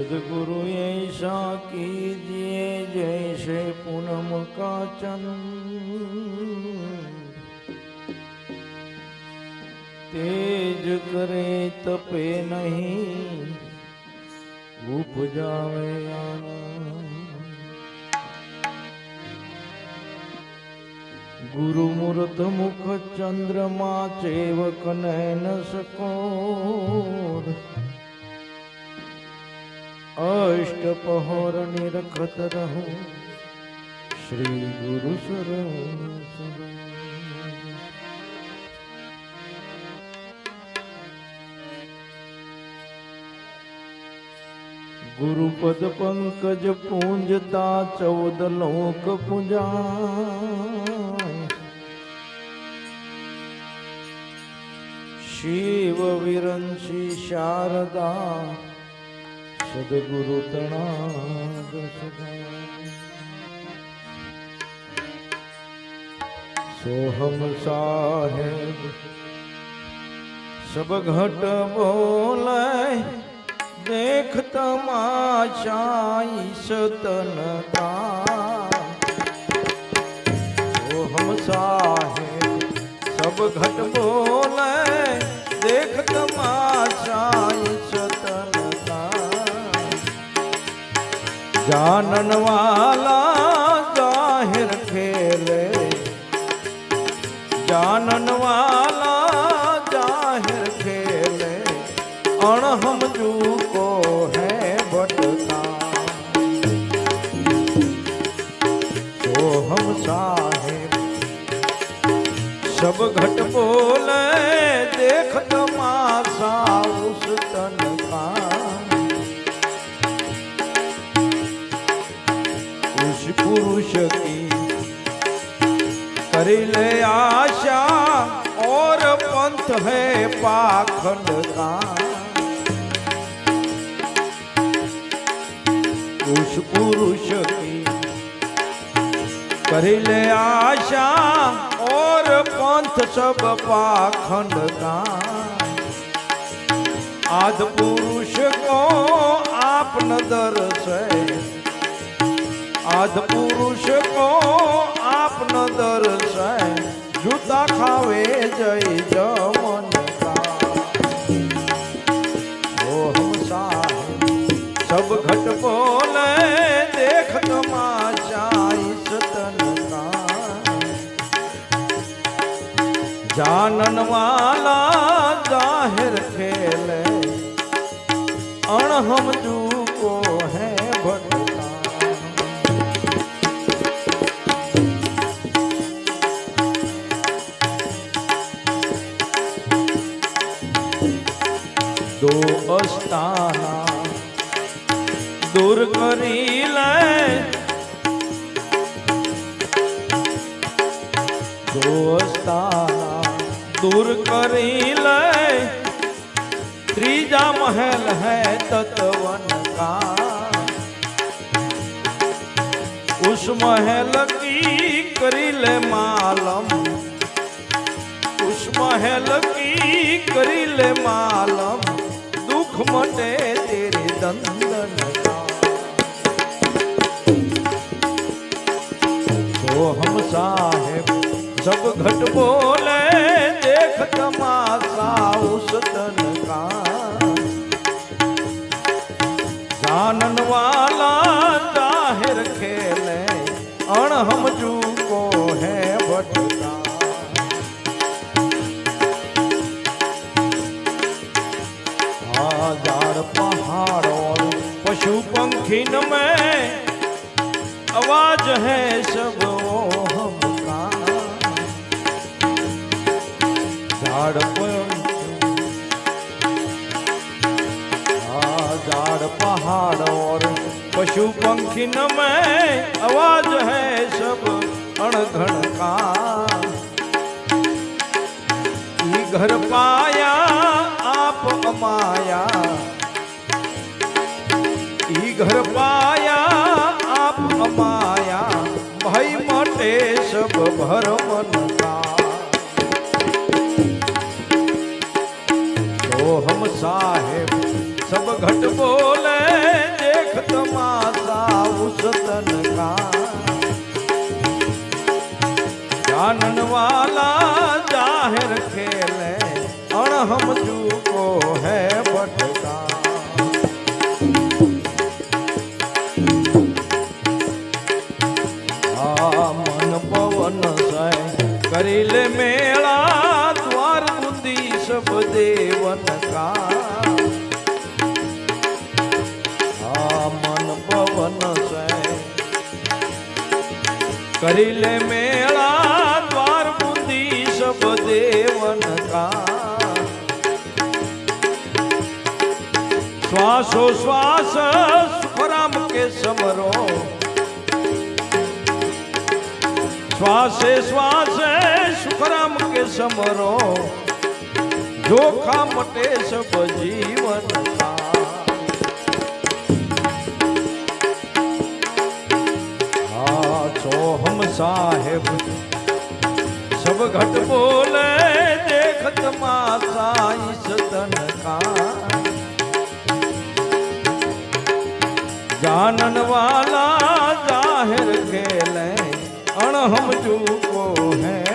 सदगुरु ऐसा कीजिए जैसे पूनम का चंद्र, तेज करे तपे नहीं उपजावे आनंद। गुरु मूर्त मुख चंद्रमा चेवक नैन सकोर, अष्ट पहर निरखत रहूं श्री गुरु शरण। गुरुपद पंकज पूंजता 14 लोक पूजाय, शिव विरंची शारदा सदगुरु तणाग सदाय। सोहम साहेब सब घट बोले, देख तमाशा सतन का। सोहम साहेब सब घट बोले, देख तमाशा सतन का। जानन वाला जाहिर खेले, जानन वाला जाहिर खेले, अणहम जू को है भटका। सोहम साहेब सब घट बोले, देख तमाशा उस तन का। पुरुष की करी ले आशा, और पंथ है पाखंड का। उस पुरुष की करी ले आशा, और पंथ सब पाखंड का। आद पुरुष को आप न दर्शे, आद पुरुष को आप न दर्शे, जूता खावे जय जमन का। सोहम साहेब सब घट बोले, देख तमाशा इस तन का। जानन वाला जाहिर खेले, अणहम जू को है भटका। दो अस्ताना दूर करी ले, दो अस्ताना दूर करी ले। त्रीजा महल है तत्वन का, उस महल की करी ले मालम, उस महल की करी ले मालम। दुख मटे तेरे दंदन का। सोहम साहेब सब घट बोले, देख तमाशा उस तन का। जानन वाला जाहिर खेले, अणहम जू को है भटका। हजार पहाड़ और पशु पंखीन में आवाज है सब ओहम का। झाड़ पहाड़ और पशु पंखीन में आवाज है सब अणघण का। घर पाया आप अमाया, घर पाया आप अमाया। भाई मटे सब भरमन का। तो हम साहेब सब घट बोले देख तमाशा उस तन का जानन वाला जाहिर खेले अणहम चूको है भटका मन पवन सै करिल मेला द्वार बुद्धि सब देवन का मन पवन सै करिल मेला द्वार बुद्धि सब देवन का श्वासो श्वास सुखराम के समरो श्वासे श्वासे सुखराम के समरो जोखा मटे सब जीवन का हम साहेब सब घट बोले देखत माता इस तन का जानन वाला जाहिर खेले अणहम चूको है